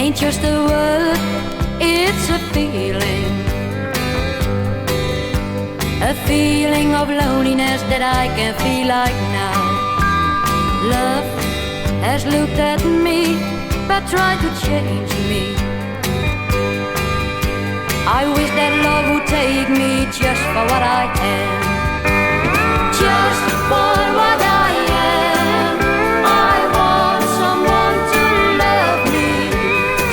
ain't just a word, it's a feeling. A feeling of loneliness that I can feel like now. Love has looked at me, but tried to change me. I wish that love would take me just for what I am. Just for what I am. I want someone to love me,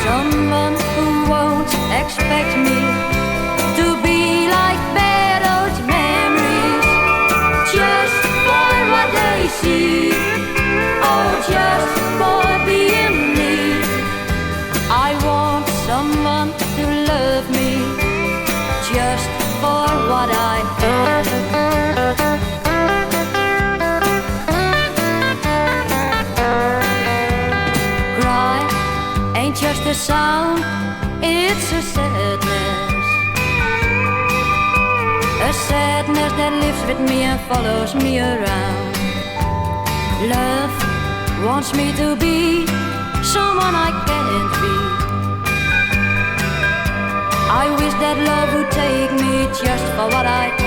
someone who won't expect me to be like bad old memories. Just for what they see, oh, just for being me. I want someone to love me, just for what I am. Cry ain't just a sound, it's a sadness. A sadness that lives with me and follows me around. Love wants me to be someone I can't be. I wish that love would take me just for what I am.